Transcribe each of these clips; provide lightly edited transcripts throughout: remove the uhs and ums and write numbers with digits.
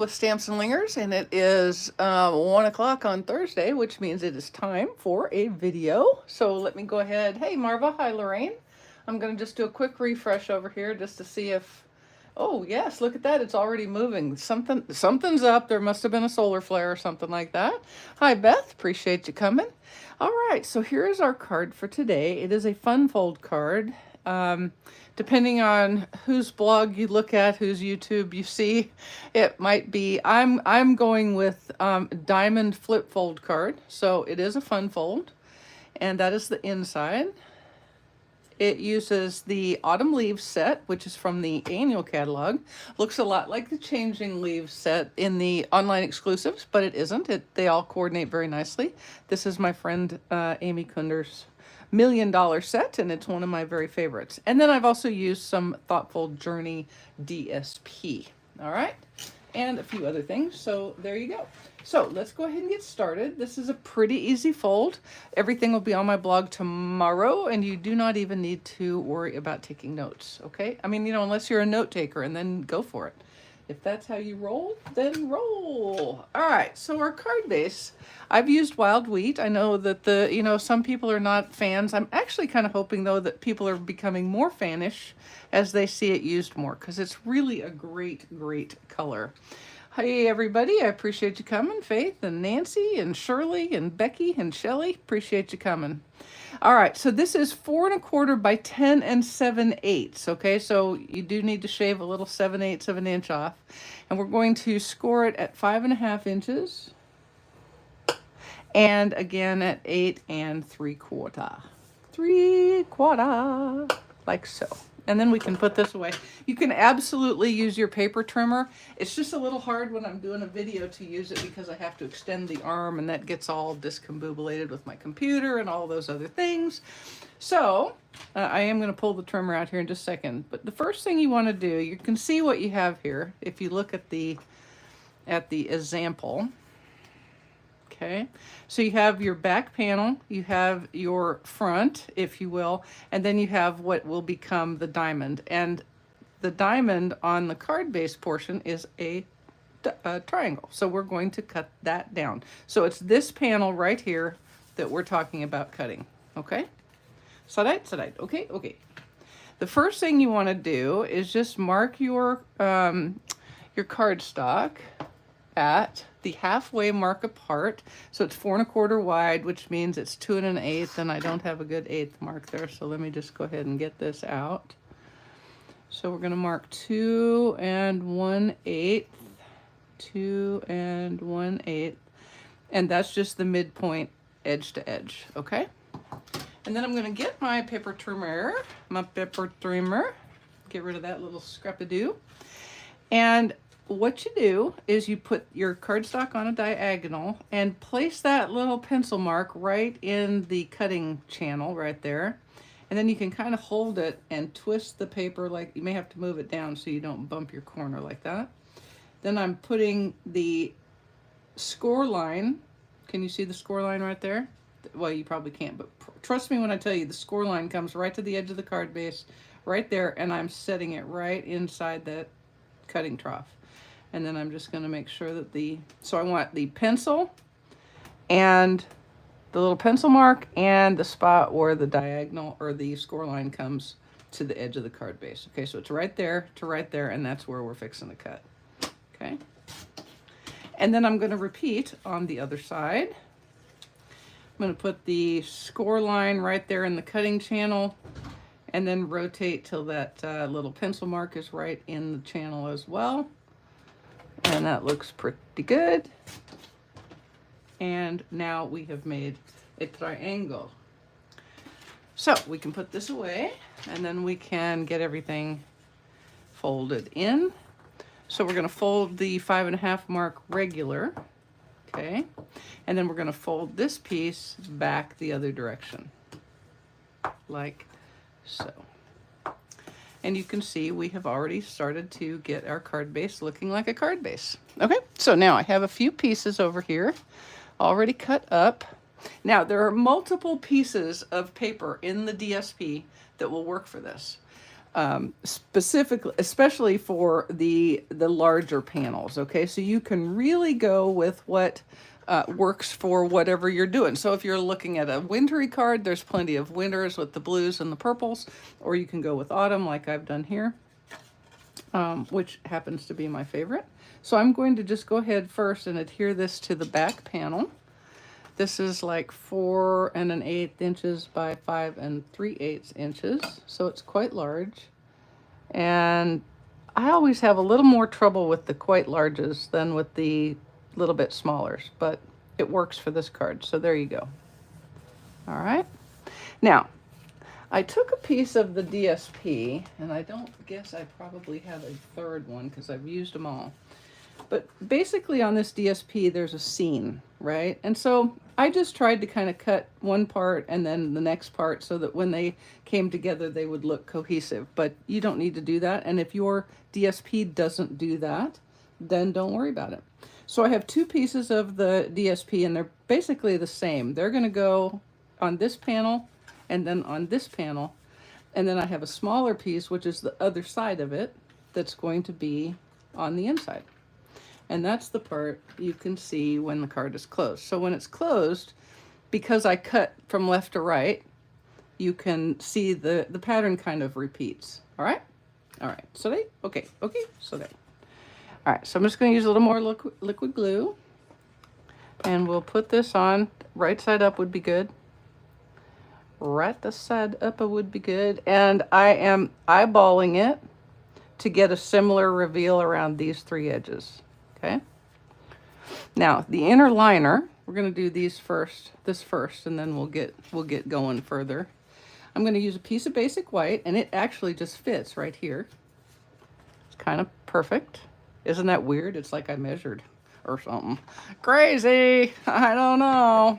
With Stamps-N-Lingers, and it is 1 o'clock on Thursday, which means it is time for a video. So let me go ahead. Hey, Marva. Hi, Lorraine. I'm going to just do a quick refresh over here just to see if... Oh, yes, look at that. It's already moving. Something's up. There must have been a solar flare or something like that. Hi, Beth. Appreciate you coming. All right, so here is our card for today. It is a fun fold card. Depending on whose blog you look at, whose YouTube you see, it might be, I'm going with diamond flip fold card. So it is a fun fold, and that is the inside. It uses the Autumn Leaves set, which is from the annual catalog. Looks a lot like the Changing Leaves set in the online exclusives, but it isn't. They all coordinate very nicely. This is my friend Amy Kunder's $1 Million set, and it's one of my very favorites. And then I've also used some Thoughtful Journey DSP. All right, and a few other things. So there you go. So let's go ahead and get started. This is a pretty easy fold. Everything will be on my blog tomorrow, and you do not even need to worry about taking notes, okay? I mean, unless you're a note taker, and then go for it. If that's how you roll, then roll. All right, so our card base, I've used wild wheat. I know that some people are not fans. I'm actually kind of hoping, though, that people are becoming more fanish as they see it used more, because it's really a great, great color. Hey, everybody. I appreciate you coming. Faith and Nancy and Shirley and Becky and Shelly. Appreciate you coming. All right, so this is 4 1/4 by 10 7/8. Okay, so you do need to shave a little 7/8 of an inch off. And we're going to score it at 5 1/2 inches. And again at 8 3/4. 3/4, like so. And then we can put this away. You can absolutely use your paper trimmer. It's just a little hard when I'm doing a video to use it because I have to extend the arm, and that gets all discombobulated with my computer and all those other things. So I am going to pull the trimmer out here in just a second. But the first thing you want to do, you can see what you have here if you look at the example. Okay, so you have your back panel, you have your front, if you will, and then you have what will become the diamond. And the diamond on the card base portion is a triangle. So we're going to cut that down. So it's this panel right here that we're talking about cutting. Okay, side, okay. The first thing you want to do is just mark your cardstock at the halfway mark apart. So it's 4 1/4 wide, which means it's 2 1/8, and I don't have a good 1/8 mark there. So let me just go ahead and get this out. So we're going to mark 2 1/8, 2 1/8, and that's just the midpoint edge to edge. Okay. And then I'm going to get my paper trimmer, get rid of that little scrap-a-doo. And what you do is you put your cardstock on a diagonal and place that little pencil mark right in the cutting channel right there. And then you can kind of hold it and twist the paper, like you may have to move it down so you don't bump your corner like that. Then I'm putting the score line. Can you see the score line right there? Well, you probably can't, but trust me when I tell you, the score line comes right to the edge of the card base right there, and I'm setting it right inside that cutting trough. And then I'm just going to make sure that so I want the pencil and the little pencil mark and the spot where the diagonal or the score line comes to the edge of the card base. Okay, so it's right there to right there, and that's where we're fixing to cut. Okay. And then I'm going to repeat on the other side. I'm going to put the score line right there in the cutting channel, and then rotate till that little pencil mark is right in the channel as well. And that looks pretty good. And now we have made a triangle. So we can put this away, and then we can get everything folded in. So we're going to fold the 5 1/2 mark regular. Okay. And then we're going to fold this piece back the other direction, like so. And you can see we have already started to get our card base looking like a card base. Okay, so now I have a few pieces over here already cut up. Now, there are multiple pieces of paper in the DSP that will work for this. specifically, especially for the larger panels. Okay, so you can really go with what works for whatever you're doing. So if you're looking at a wintry card, there's plenty of winters with the blues and the purples, or you can go with autumn like I've done here, which happens to be my favorite. So I'm going to just go ahead first and adhere this to the back panel. This is like 4 1/8 inches by 5 3/8 inches, so it's quite large. And I always have a little more trouble with the quite larges than with the little bit smallers, but it works for this card, so there you go. All right. Now, I took a piece of the DSP, and I don't guess I probably have a third one because I've used them all. But basically on this DSP, there's a scene, right? And so I just tried to kind of cut one part and then the next part so that when they came together, they would look cohesive. But you don't need to do that. And if your DSP doesn't do that, then don't worry about it. So I have two pieces of the DSP, and they're basically the same. They're going to go on this panel and then on this panel. And then I have a smaller piece, which is the other side of it, that's going to be on the inside. And that's the part you can see when the card is closed. So when it's closed, because I cut from left to right, you can see the pattern kind of repeats. All right? All right. So they, okay, so there. All right, so I'm just going to use a little more liquid glue. And we'll put this on. Right side up would be good. Right the side up would be good. And I am eyeballing it to get a similar reveal around these three edges. Okay. Now the inner liner, we're going to do this first, and then we'll get going further. I'm going to use a piece of basic white, and it actually just fits right here. It's kind of perfect. Isn't that weird? It's like I measured or something. Crazy. I don't know.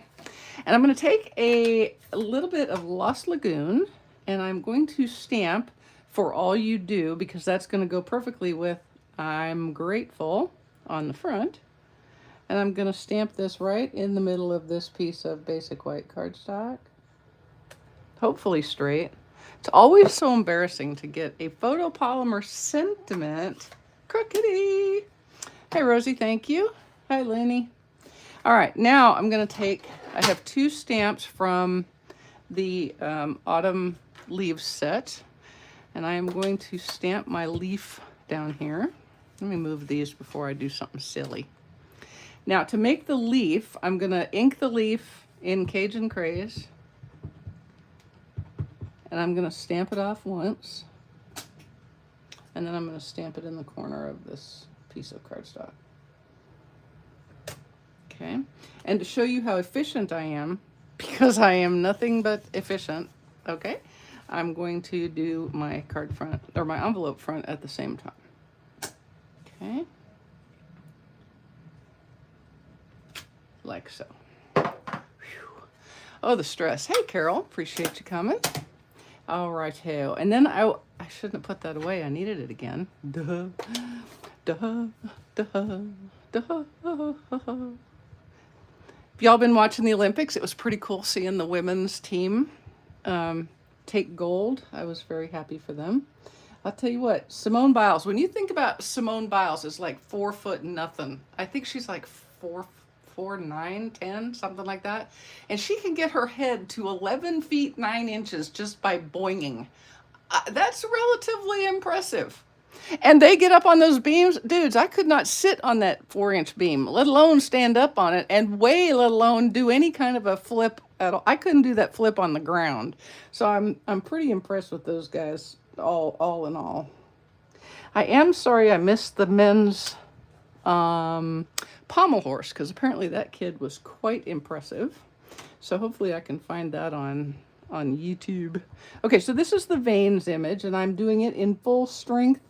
And I'm going to take a little bit of Lost Lagoon, and I'm going to stamp For All You Do, because that's going to go perfectly with I'm Grateful on the front. And I'm going to stamp this right in the middle of this piece of basic white cardstock. Hopefully straight. It's always so embarrassing to get a photopolymer sentiment crookedy. Hey Rosie, thank you. Hi Lenny. All right, now I'm going to take, I have two stamps from the autumn leaves set, and I am going to stamp my leaf down here. Let me move these before I do something silly. Now to make the leaf, I'm going to ink the leaf in Cajun Craze, and I'm going to stamp it off once, and then I'm going to stamp it in the corner of this piece of cardstock. Okay, and to show you how efficient I am, because I am nothing but efficient, okay, I'm going to do my card front, or my envelope front at the same time. Okay, like so. Whew. Oh, the stress. Hey Carol, appreciate you coming. All right, and then I shouldn't have put that away. I needed it again. Duh, duh, duh, duh. If y'all been watching the Olympics, it was pretty cool seeing the women's team take gold. I was very happy for them. I'll tell you what, Simone Biles, when you think about Simone Biles as like 4 foot nothing, I think she's like 4'9", 10, something like that. And she can get her head to 11 feet 9 inches just by boinging. That's relatively impressive. And they get up on those beams. Dudes, I could not sit on that 4-inch beam, let alone stand up on it, and let alone do any kind of a flip at all. I couldn't do that flip on the ground. So I'm pretty impressed with those guys, all in all. I am sorry I missed the men's pommel horse, because apparently that kid was quite impressive. So hopefully I can find that on YouTube. Okay, so this is the veins image, and I'm doing it in full strength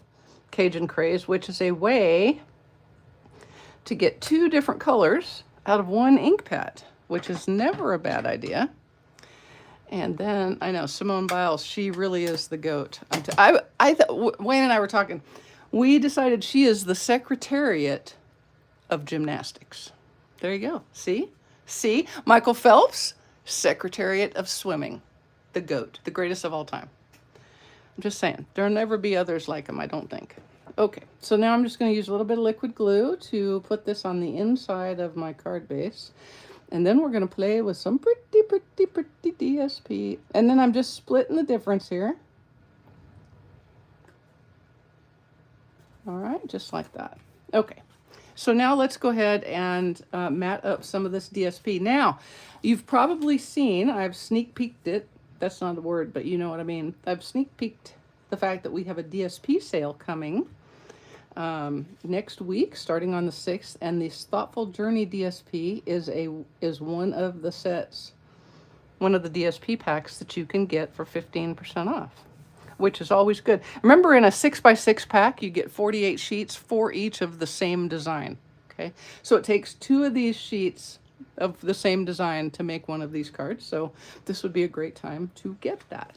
Cajun Craze, which is a way to get 2 different colors out of one ink pad, which is never a bad idea. And then I know Simone Biles, she really is the GOAT. Wayne and I were talking. We decided she is the Secretariat of Gymnastics. There you go. See, Michael Phelps, Secretariat of Swimming, the GOAT, the greatest of all time. I'm just saying, there'll never be others like them, I don't think. Okay, so now I'm just going to use a little bit of liquid glue to put this on the inside of my card base. And then we're going to play with some pretty, pretty, pretty DSP. And then I'm just splitting the difference here. All right, just like that. Okay, so now let's go ahead and mat up some of this DSP. Now, you've probably seen, I've sneak peeked it. That's not a word, but you know what I mean. I've sneak peeked the fact that we have a DSP sale coming next week, starting on the 6th, and this Thoughtful Journey DSP is one of the sets, one of the DSP packs that you can get for 15% off, which is always good. Remember, in a 6x6 pack, you get 48 sheets for each of the same design. Okay, so it takes 2 of these sheets of the same design to make one of these cards. So this would be a great time to get that.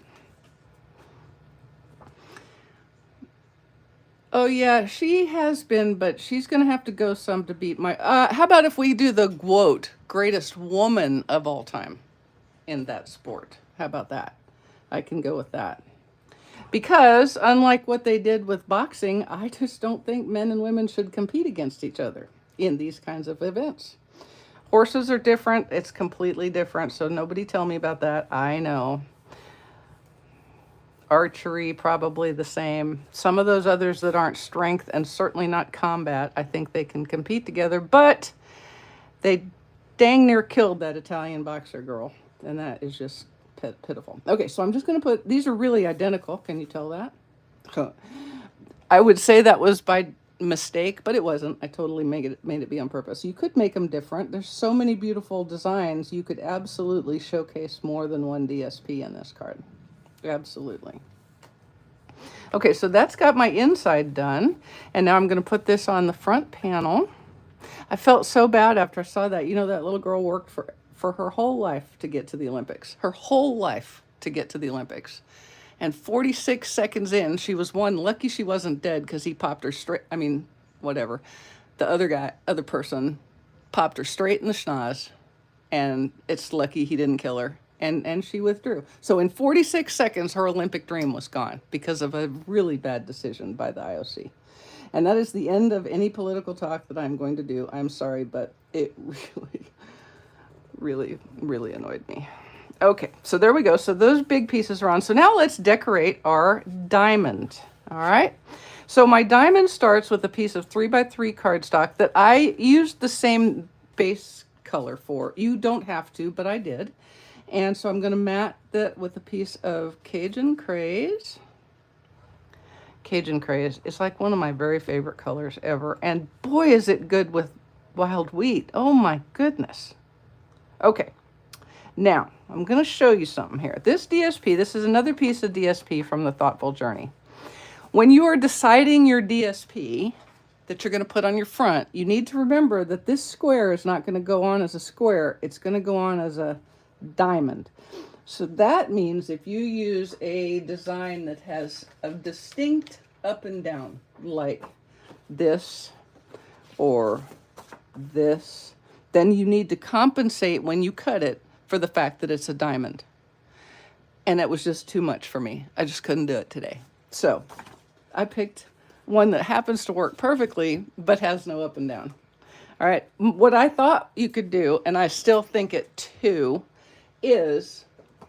Oh yeah, she has been, but she's gonna have to go some to beat my, how about if we do the quote, greatest woman of all time in that sport? How about that? I can go with that. Because unlike what they did with boxing, I just don't think men and women should compete against each other in these kinds of events. Horses are different. It's completely different. So nobody tell me about that. I know. Archery, probably the same. Some of those others that aren't strength and certainly not combat, I think they can compete together, but they dang near killed that Italian boxer girl. And that is just pitiful. Okay, so I'm just going to put, these are really identical. Can you tell that? I would say that was by mistake, but it wasn't. I totally made it be on purpose. You could make them different. There's so many beautiful designs. You could absolutely showcase more than one DSP in this card. Absolutely. Okay, so that's got my inside done. And now I'm going to put this on the front panel. I felt so bad after I saw that. You know, that little girl worked for her whole life to get to the Olympics. Her whole life to get to the Olympics. And 46 seconds in, she was one. Lucky she wasn't dead because he popped her straight. I mean, whatever. The other person popped her straight in the schnoz. And it's lucky he didn't kill her. And she withdrew. So in 46 seconds, her Olympic dream was gone because of a really bad decision by the IOC. And that is the end of any political talk that I'm going to do. I'm sorry, but it really annoyed me. Okay, so there we go. So those big pieces are on. So now let's decorate our diamond. All right. So my diamond starts with a piece of 3x3 cardstock that I used the same base color for. You don't have to, but I did. And so I'm going to mat that with a piece of Cajun Craze. Cajun Craze is like one of my very favorite colors ever. And boy, is it good with wild wheat. Oh my goodness. Okay. Now, I'm going to show you something here. This DSP, this is another piece of DSP from the Thoughtful Journey. When you are deciding your DSP that you're going to put on your front, you need to remember that this square is not going to go on as a square. It's going to go on as a diamond. So that means if you use a design that has a distinct up and down, like this or this, then you need to compensate when you cut it for the fact that it's a diamond. And it was just too much for me. I just couldn't do it today. So I picked one that happens to work perfectly, but has no up and down. All right, what I thought you could do, and I still think it too, is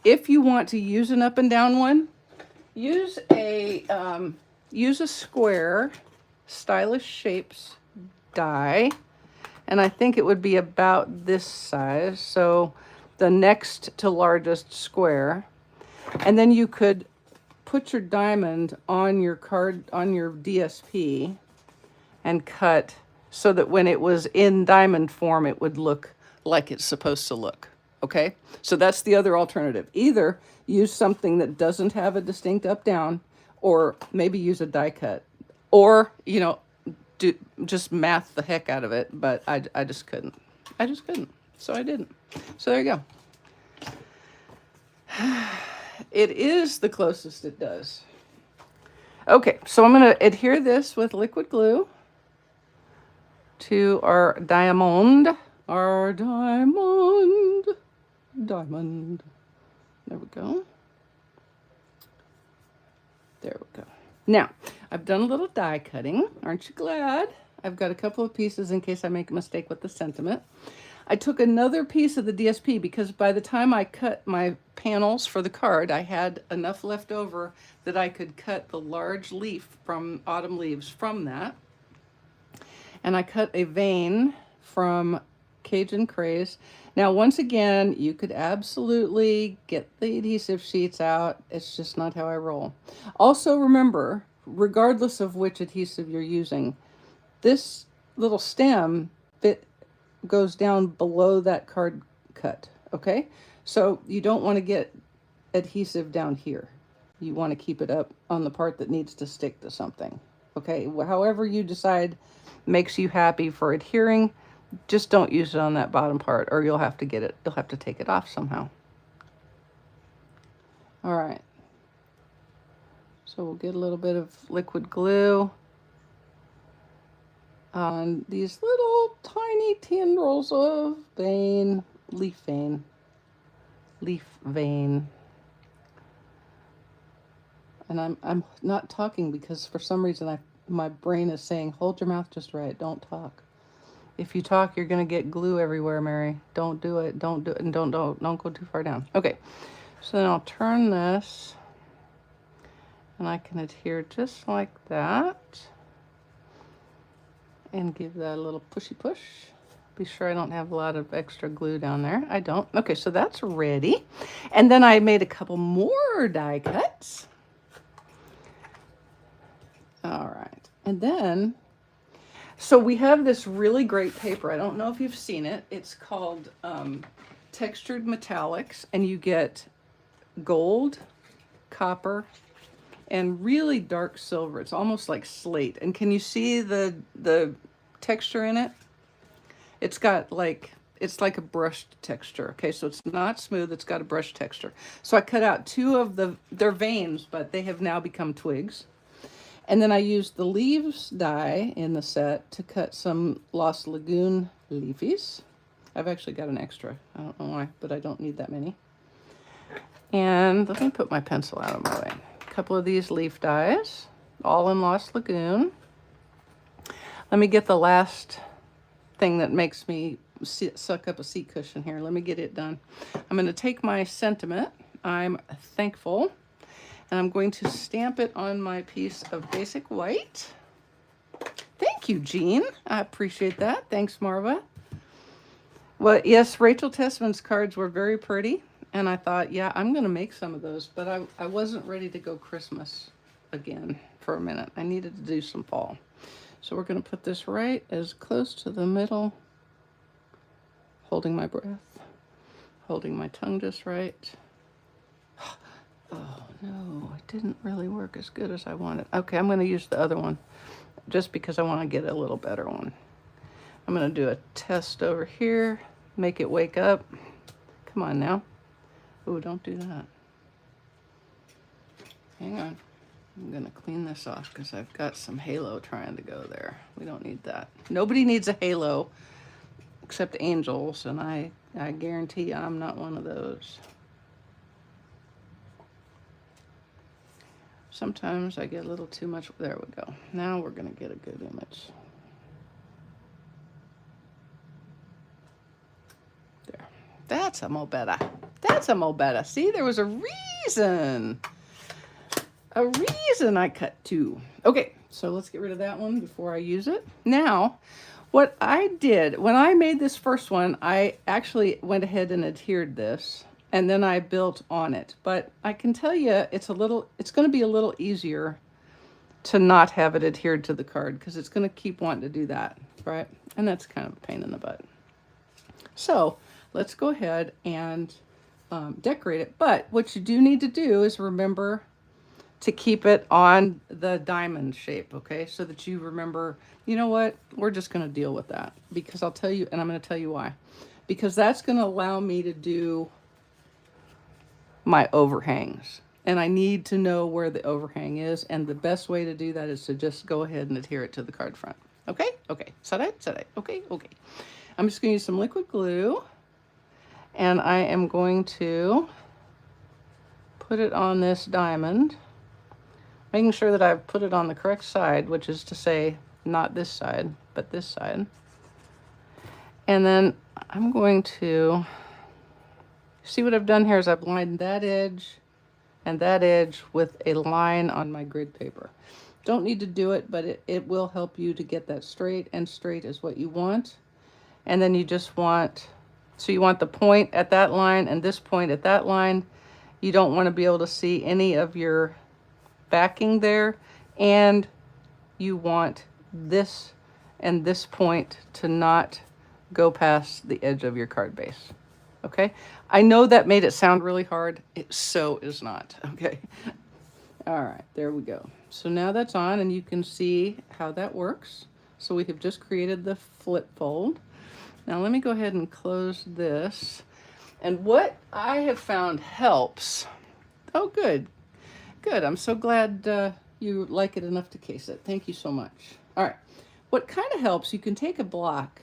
if you want to use an up and down one, use a square Stylish Shapes die, and I think it would be about this size, so the next to largest square, and then you could put your diamond on your card, on your DSP, and cut so that when it was in diamond form, it would look like it's supposed to look. Okay, so that's the other alternative. Either use something that doesn't have a distinct up down, or maybe use a die cut, or, you know, just math the heck out of it. But I just couldn't. So I didn't. So there you go. It is the closest it does. Okay, so I'm going to adhere this with liquid glue to our diamond. Our diamond. There we go. There we go. Now, I've done a little die cutting. Aren't you glad? I've got a couple of pieces in case I make a mistake with the sentiment. I took another piece of the DSP because by the time I cut my panels for the card, I had enough left over that I could cut the large leaf from Autumn Leaves from that. And I cut a vein from Cajun Craze. Now, once again, you could absolutely get the adhesive sheets out. It's just not how I roll. Also, remember, regardless of which adhesive you're using, this little stem goes down below that card cut, okay? So you don't want to get adhesive down here. You want to keep it up on the part that needs to stick to something, okay? However you decide makes you happy for adhering, just don't use it on that bottom part or you'll have to take it off somehow. All right. So we'll get a little bit of liquid glue on these little tiny tendrils of vein, leaf vein. And I'm not talking because for some reason my brain is saying, hold your mouth just right, don't talk. If you talk, you're gonna get glue everywhere, Mary. Don't do it, don't do it, and don't go too far down. Okay, so then I'll turn this and I can adhere just like that and give that a little pushy push. Be sure I don't have a lot of extra glue down there. I don't. Okay, so that's ready. And then I made a couple more die cuts. All right, and then, so we have this really great paper. I don't know if you've seen it. It's called Textured Metallics, and you get gold, copper, and really dark silver. It's almost like slate. And can you see the texture in it? It's got like, it's like a brushed texture. Okay, so it's not smooth, it's got a brushed texture. So I cut out two of they're veins, but they have now become twigs. And then I used the leaves die in the set to cut some Lost Lagoon leafies. I've actually got an extra. I don't know why, but I don't need that many. And let me put my pencil out of my way. A couple of these leaf dies, all in Lost Lagoon. Let me get the last thing that makes me suck up a seat cushion here. Let me get it done. I'm going to take my sentiment, I'm thankful, and I'm going to stamp it on my piece of basic white. Thank you, Jean. I appreciate that. Thanks, Marva. Well, yes, Rachel Tessman's cards were very pretty, and I thought, yeah, I'm going to make some of those, but I wasn't ready to go Christmas again for a minute. I needed to do some fall. So we're going to put this right as close to the middle, holding my breath, holding my tongue just right. Oh no, it didn't really work as good as I wanted. Okay, I'm going to use the other one just because I want to get a little better one. I'm going to do a test over here, make it wake up. Come on now. Oh, don't do that. Hang on. I'm going to clean this off because I've got some halo trying to go there. We don't need that. Nobody needs a halo except angels, and I guarantee I'm not one of those. Sometimes I get a little too much. There we go. Now we're going to get a good image. There. That's a mo better. That's a mo better. See, there was a reason. A reason I cut two. Okay, so let's get rid of that one before I use it. Now, what I did, when I made this first one, I actually went ahead and adhered this, and then I built on it. But I can tell you, it's going to be a little easier to not have it adhered to the card, because it's going to keep wanting to do that, right? And that's kind of a pain in the butt. So let's go ahead and decorate it. But what you do need to do is remember to keep it on the diamond shape, okay? So that you remember, you know what? We're just going to deal with that, because I'll tell you, and I'm going to tell you why. Because that's going to allow me to do my overhangs. And I need to know where the overhang is, and the best way to do that is to just go ahead and adhere it to the card front. Okay? Okay. Sarai? Okay, okay. I'm just going to use some liquid glue, and I am going to put it on this diamond. making sure that I've put it on the correct side, which is to say not this side, but this side. And then I'm going to, see what I've done here is I've lined that edge and that edge with a line on my grid paper. Don't need to do it, but it will help you to get that straight, and straight is what you want. And then you just want, so you want the point at that line and this point at that line. You don't want to be able to see any of your backing there, and you want this and this point to not go past the edge of your card base. Okay, I know that made it sound really hard. It so is not. Okay, all right, there we go. So now that's on, and you can see how that works. So we have just created the flip fold. Now let me go ahead and close this. And what I have found helps. Oh, good, good. I'm so glad you like it enough to case it. Thank you so much. All right, what kind of helps, you can take a block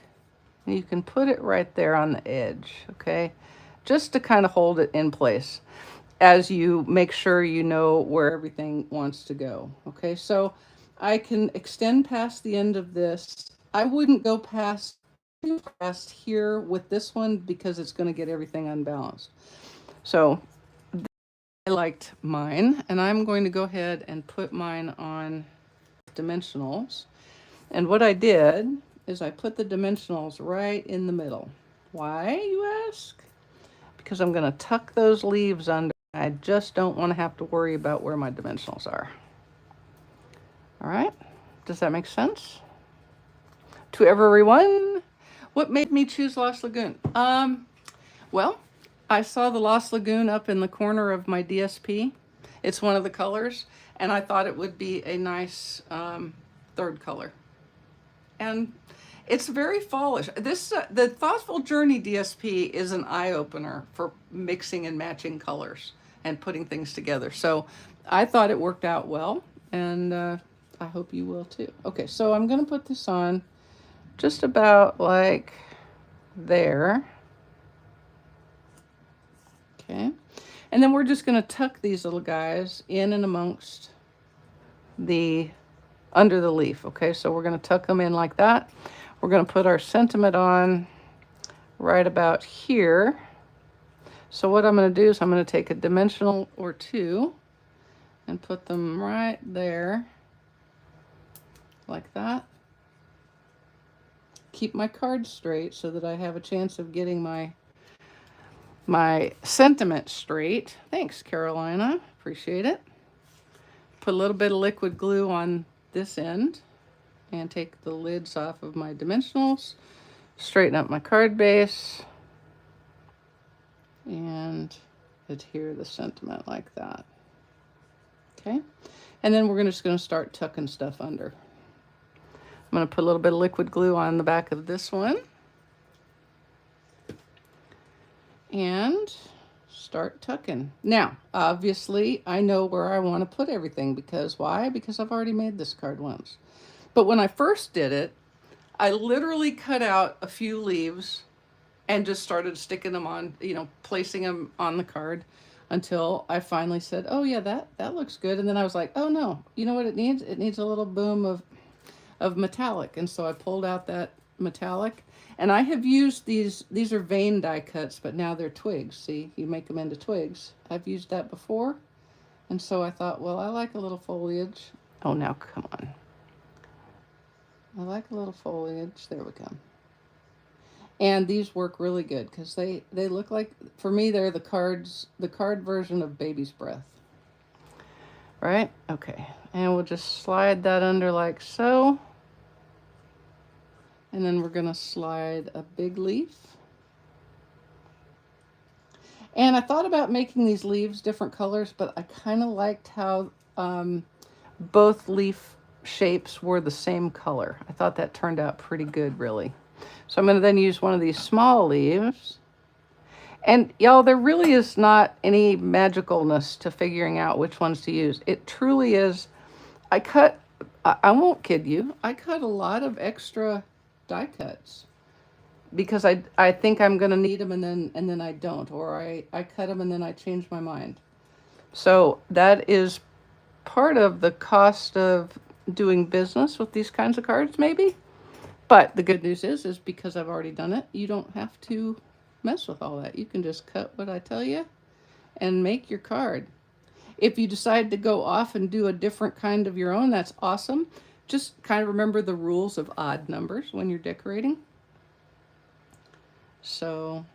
and you can put it right there on the edge, okay? Just to kind of hold it in place as you make sure you know where everything wants to go, okay? So I can extend past the end of this. I wouldn't go past here with this one because it's going to get everything unbalanced. So I liked mine, and I'm going to go ahead and put mine on dimensionals. And what I did is I put the dimensionals right in the middle. Why, you ask? Because I'm going to tuck those leaves under. I just don't want to have to worry about where my dimensionals are. All right, does that make sense? To everyone, what made me choose Lost Lagoon? Well, I saw the Lost Lagoon up in the corner of my DSP. It's one of the colors, and I thought it would be a nice third color. And it's very fallish. This the Thoughtful Journey DSP is an eye-opener for mixing and matching colors and putting things together. So I thought it worked out well, and I hope you will too. Okay, so I'm gonna put this on just about like there. Okay, and then we're just gonna tuck these little guys in and amongst the under the leaf. Okay, so we're going to tuck them in like that. We're going to put our sentiment on right about here. So what I'm going to do is I'm going to take a dimensional or two and put them right there like that. Keep my card straight so that I have a chance of getting my sentiment straight. Thanks, Carolina. Appreciate it. Put a little bit of liquid glue on this end and take the lids off of my dimensionals, straighten up my card base, and adhere the sentiment like that. Okay, and then we're just going to start tucking stuff under. I'm going to put a little bit of liquid glue on the back of this one and start tucking. Now, obviously, I know where I want to put everything because why? Because I've already made this card once. But when I first did it, I literally cut out a few leaves and just started sticking them on, you know, placing them on the card until I finally said, oh yeah, that looks good. And then I was like, oh no, you know what it needs? It needs a little boom of metallic. And so I pulled out that metallic. And I have used these are vein die cuts, but now they're twigs. See, you make them into twigs. I've used that before. And so I thought, well, I like a little foliage. Oh, now come on. I like a little foliage. There we go. And these work really good because they look like, for me, they're the card version of Baby's Breath. Right? Okay. And we'll just slide that under like so. And then we're going to slide a big leaf. And I thought about making these leaves different colors, but I kind of liked how both leaf shapes were the same color. I thought that turned out pretty good, really. So I'm going to then use one of these small leaves. And y'all, there really is not any magicalness to figuring out which ones to use. It truly is. I won't kid you, I cut a lot of extra die cuts because I think I'm going to need them and then I don't, or I cut them and then I change my mind. So that is part of the cost of doing business with these kinds of cards, maybe. But the good news is because I've already done it, you don't have to mess with all that. You can just cut what I tell you and make your card. If you decide to go off and do a different kind of your own, that's awesome. Just kind of remember the rules of odd numbers when you're decorating. So,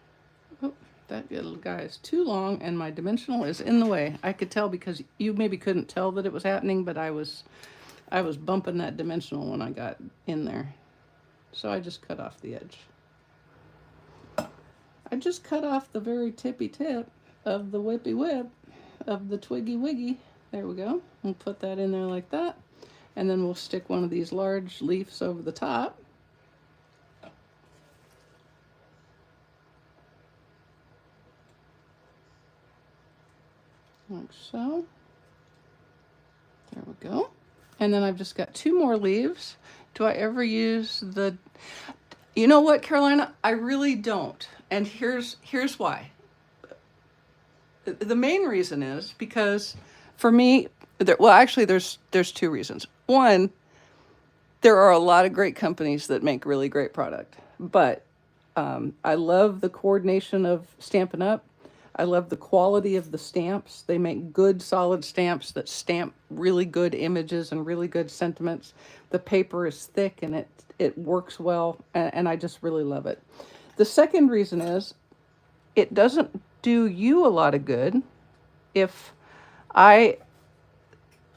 oh, that little guy is too long and my dimensional is in the way. I could tell because you maybe couldn't tell that it was happening, but I was bumping that dimensional when I got in there. So I just cut off the edge. I just cut off the very tippy tip of the whippy whip of the twiggy wiggy. There we go. We'll put that in there like that. And then we'll stick one of these large leaves over the top. Like so. There we go. And then I've just got 2 more leaves. Do I ever use the... You know what, Carolina? I really don't. And here's why. The main reason is because for me, well, actually there's 2 reasons. One, there are a lot of great companies that make really great product, but I love the coordination of Stampin' Up. I love the quality of the stamps. They make good, solid stamps that stamp really good images and really good sentiments. The paper is thick and it works well, and I just really love it. The second reason is it doesn't do you a lot of good if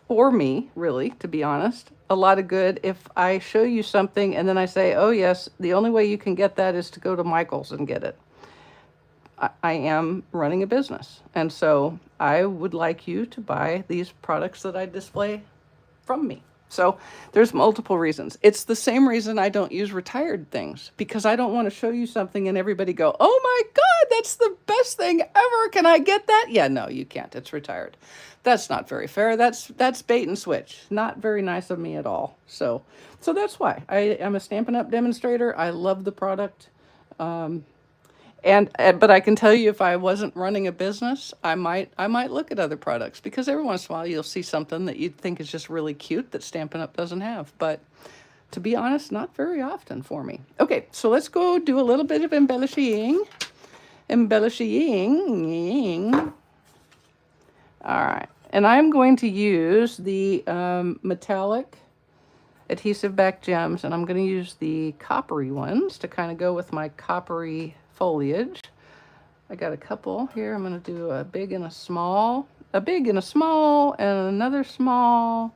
or me, really, to be honest, a lot of good if I show you something and then I say, oh yes, the only way you can get that is to go to Michael's and get it. I am running a business, and so I would like you to buy these products that I display from me. So there's multiple reasons. It's the same reason I don't use retired things, because I don't want to show you something and everybody go, oh my God, that's the best thing ever. Can I get that? Yeah, no, you can't. It's retired. That's not very fair. That's bait and switch. Not very nice of me at all. So that's why I'm a Stampin' Up! Demonstrator. I love the product. But I can tell you, if I wasn't running a business, I might look at other products, because every once in a while you'll see something that you'd think is just really cute that Stampin' Up! Doesn't have. But to be honest, not very often for me. Okay, so let's go do a little bit of embellishing. Embellishing. All right, and I'm going to use the metallic adhesive back gems, and I'm going to use the coppery ones to kind of go with my coppery foliage. I got a couple here. I'm going to do a big and a small, and another small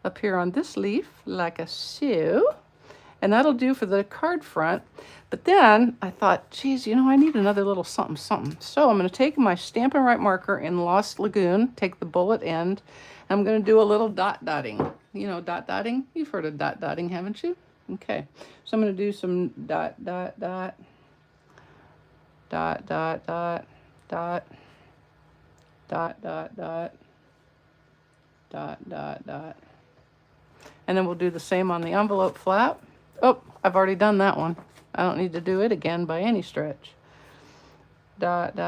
up here on this leaf, like a so. And that'll do for the card front. But then I thought, geez, you know, I need another little something, something. So I'm going to take my Stampin' Right marker in Lost Lagoon, take the bullet end, and I'm going to do a little dotting. You know, dotting? You've heard of dotting, haven't you? Okay. So I'm going to do some dot. And then we'll do the same on the envelope flap. Oh, I've already done that one. I don't need to do it again by any stretch. Dot.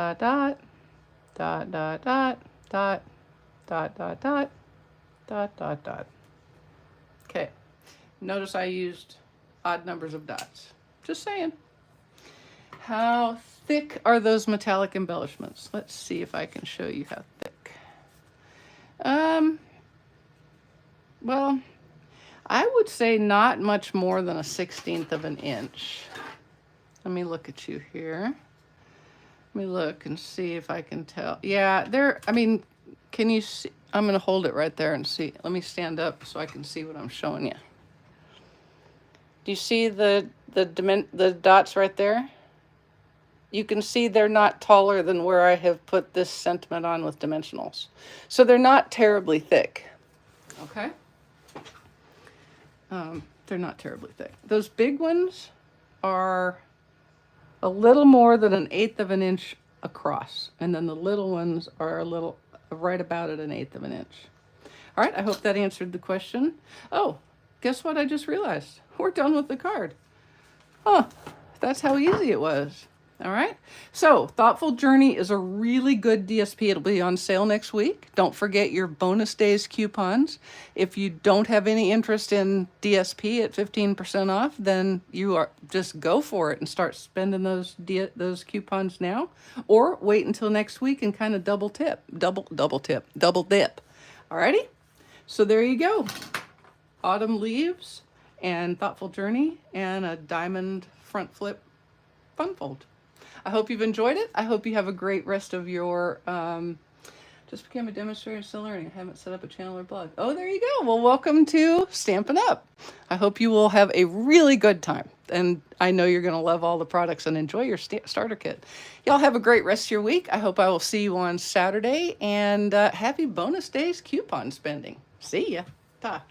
Okay. Notice I used odd numbers of dots. Just saying. How thick are those metallic embellishments? Let's see if I can show you how thick. Well, I would say not much more than 1/16 of an inch. Let me look at you here. Let me look and see if I can tell. Yeah, can you see? I'm going to hold it right there and see. Let me stand up so I can see what I'm showing you. Do you see the dots right there? You can see they're not taller than where I have put this sentiment on with dimensionals. So they're not terribly thick. Okay? They're not terribly thick. Those big ones are a little more than 1/8 of an inch across. And then the little ones are right about at 1/8 of an inch. All right, I hope that answered the question. Oh, guess what I just realized? We're done with the card. Huh, that's how easy it was. All right. So Thoughtful Journey is a really good DSP. It'll be on sale next week. Don't forget your bonus days coupons. If you don't have any interest in DSP at 15% off, then you are just go for it and start spending those coupons now, or wait until next week and kind of double dip. Alrighty. So there you go. Autumn Leaves and Thoughtful Journey and a diamond front flip fun fold. I hope you've enjoyed it. I hope you have a great rest of your, just became a demonstrator still learning. I haven't set up a channel or blog. Oh, there you go. Well, welcome to Stampin' Up. I hope you will have a really good time. And I know you're going to love all the products and enjoy your starter kit. Y'all have a great rest of your week. I hope I will see you on Saturday. And happy bonus days coupon spending. See ya. Ta.